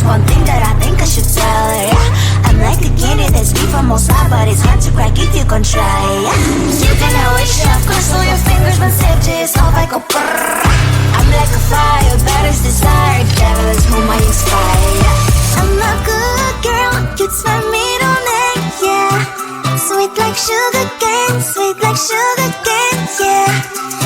one thing that I think I should tell her. I'm like the candy that's free from outside, but it's hard to crack if you can try. You can wish, of course, all your fingers when safety is off, I go brrrr. I'm like a fire, batter's desire, devil is whom I inspire. I'm a good girl, it's my middle name, yeah. Sweet like sugar cane, sweet like sugar cane, yeah.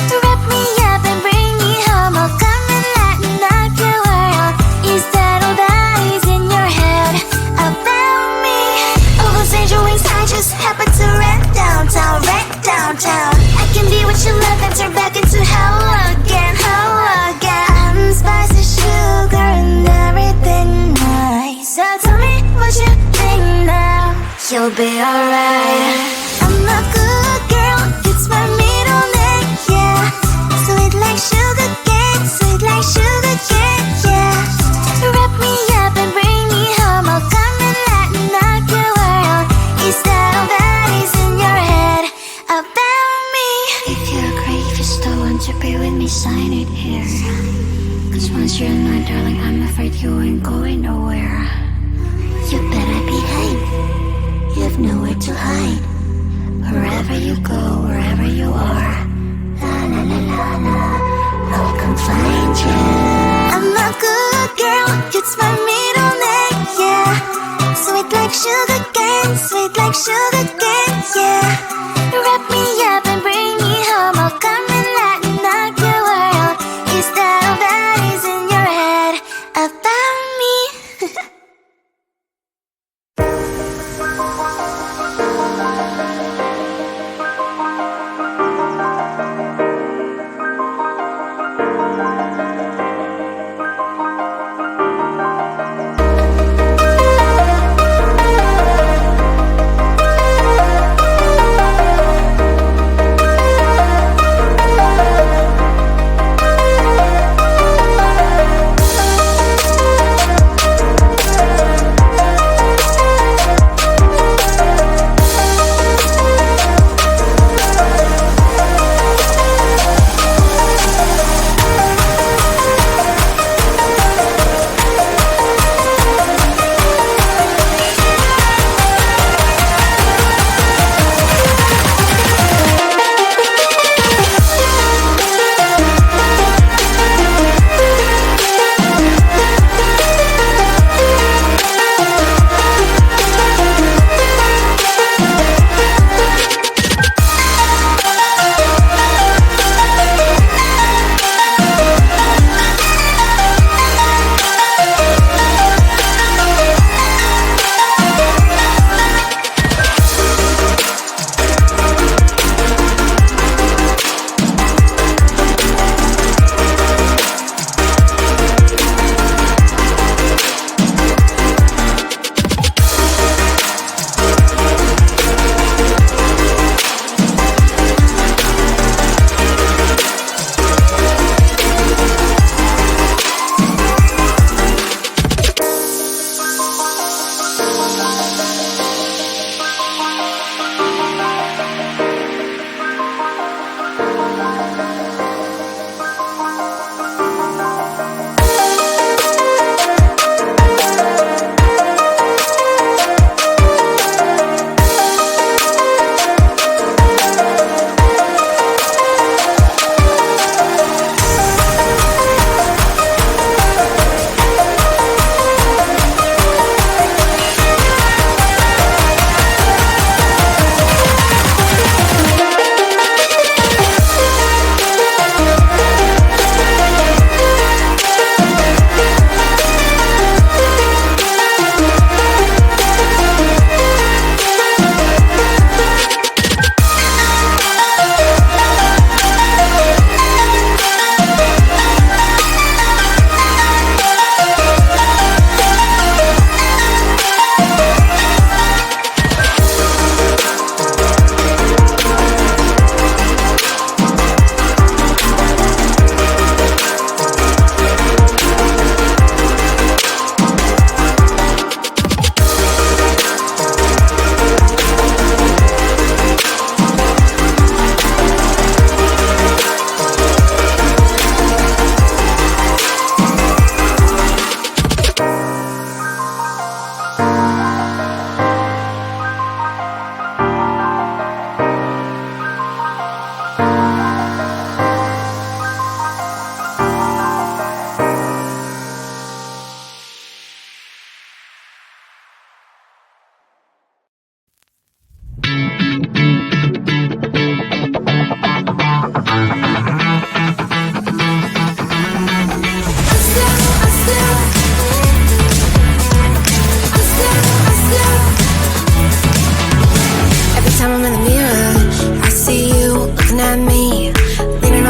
Wrap me up and bring me home, I'll come and lighten up your world. Is that all that is in your head about me? All those angel wings I just happen to rent downtown, rent downtown. I can be what you love and turn back into hell again, hell again. I'm spicy sugar and everything nice. So tell me what you think now, you'll be alright. I'm a good girl, it's my middle name, yeah. Sweet like sugar cane, sweet like sugar cane, yeah. Wrap me up and bring me home, I'll come and lighten up your world. Is that all that is in your head about me? If you agree, if you still want to be with me, sign it here. Cause once you're mine, darling, I'm afraid you ain't going nowhere. You better behave, you have nowhere to hide. Wherever you go, wherever you are, la la la la la, I'll come find you. I'm a good girl, it's my middle name, yeah. Sweet like sugar cane, sweet like sugar cane, yeah. Wrap me up and bring me home, I'll come and lighten up your world. Is that all that is in your head about me?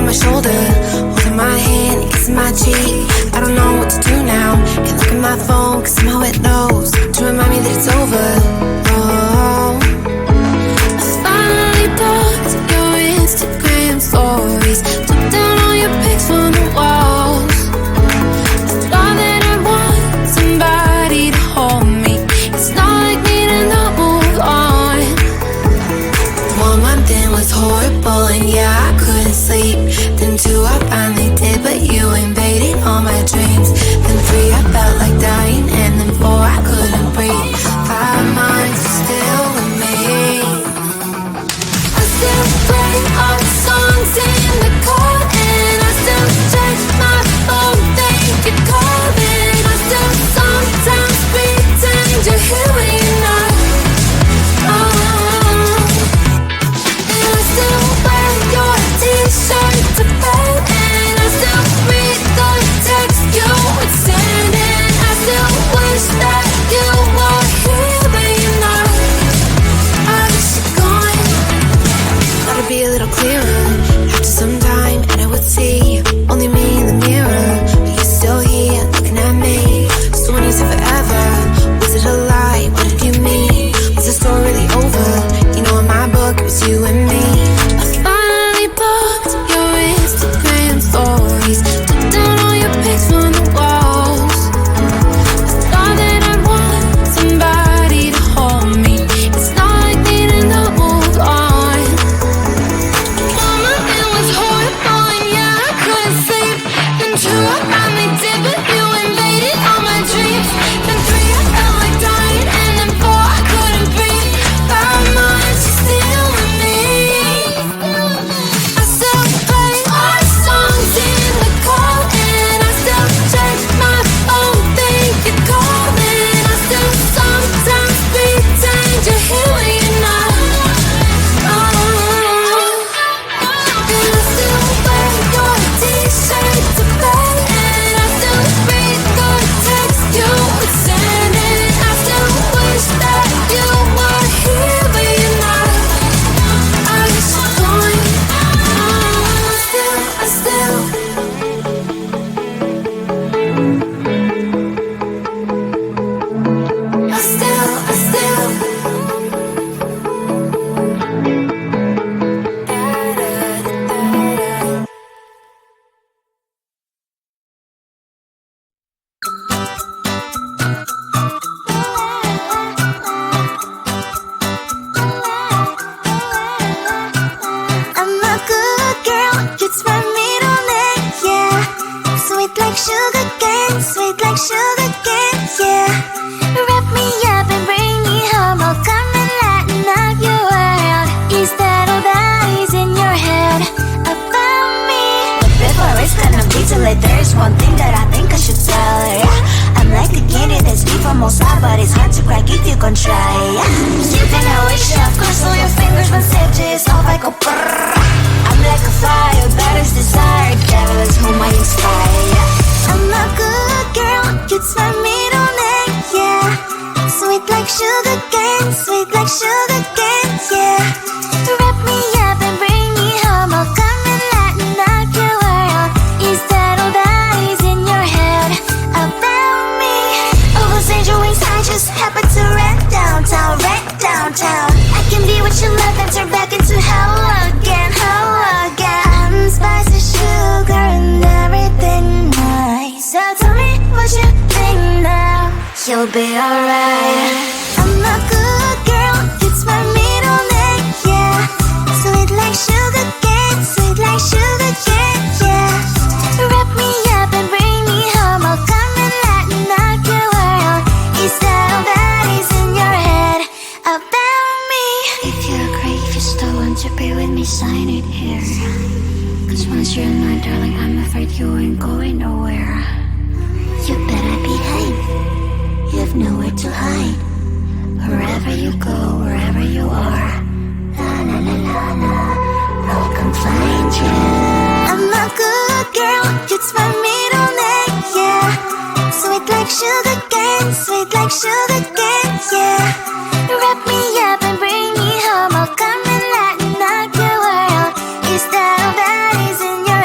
my shoulder, holding my hand and kissing my cheek. I don't know what to do now. Can't look at my phone cause somehow it knows to remind me that it's over. Oh, I finally blocked your Instagram stories, took down all your pics from the walls. I thought that I want somebody to hold me. It's not like me to not move on. 1 month in was horrible and yeah, I couldn't sleep. Then 2 I finally did, but you invaded all my dreams. Then 3 I felt like dying, and then 4 I couldn't breathe. 5 months you're still with me. I still play our songs in the car, and I still check my phone, think you're calling. I still sometimes pretend you're here when you're not. And I still wear your t-shirt to bed, and I still read the text you would send, and I still wish that you were here but you're not. I wish you're gone. Thought it'd be a little clearer after some time, and I would see only me in the mirror, but you're still here looking at me. So when you said forever, was it a lie? What did you mean? Was the story really over? You know in my book it was you and me. I finally blocked your Instagram stories, took down all your pics from the walls. I thought that I'd want somebody to hold me. It's not like me to not move on. 1 month it was horrible and yeah, I couldn't sleep. Then 2 I finally did, but you invaded all my dreams. Then 3 I felt like dying, and then 4 I couldn't breathe. 5 months you're still with me. I still play our songs in the car, and I still check my phone, think you're calling. I still sometimes pretend you're here when you're not. And I still wear your t-shirt to bed, and I still read the text you would send, and I still wish that you were here but you're not. I wish you're gone. I still I'm a good girl, it's my middle name, yeah. Sweet like sugar cane, yeah. Wrap me up and bring me home, I'll come and lighten up your world. Instead of eyes in your head about me. But before it's gonna be too late, there's one thing that I think I should tell her, yeah. I'm like the candy that's deep from outside, but it's hard to crack if you can try, yeah. You can always shove, cross all your fingers when safety is off, I go brrrr. I'm like a fire, batter's desire, devil is whom I inspire, yeah. I'm a good girl, it's my middle name, yeah. Sweet like sugar cane, yeah. Wrap me up and bring me home, I'll come and lighten up your world. Instead of eyes in your head about me. Oversend your wings, I just happen to rent downtown. I can be what you love and turn back into hell again. I'm spicy sugar and everything nice. So tell me what you think now, you'll be alright. I'm a good girl, it's my middle name, yeah. Sweet like sugar cane, yeah. Wrap me up and bring me home, I'll come and lighten up your world. Instead of eyes in your head about me. If you're great, if you still want to be with me, sign it here. Cause once you're mine, darling, I'm afraid you ain't going nowhere. You better behave, you have nowhere to hide. Wherever you go, wherever you are, la la la la la, I'll come find you. I'm a good girl, it's my middle name, yeah. Sweet like sugar cane, yeah. Wrap me up and bring me home, I'll come and lighten up your world. Instead of eyes in your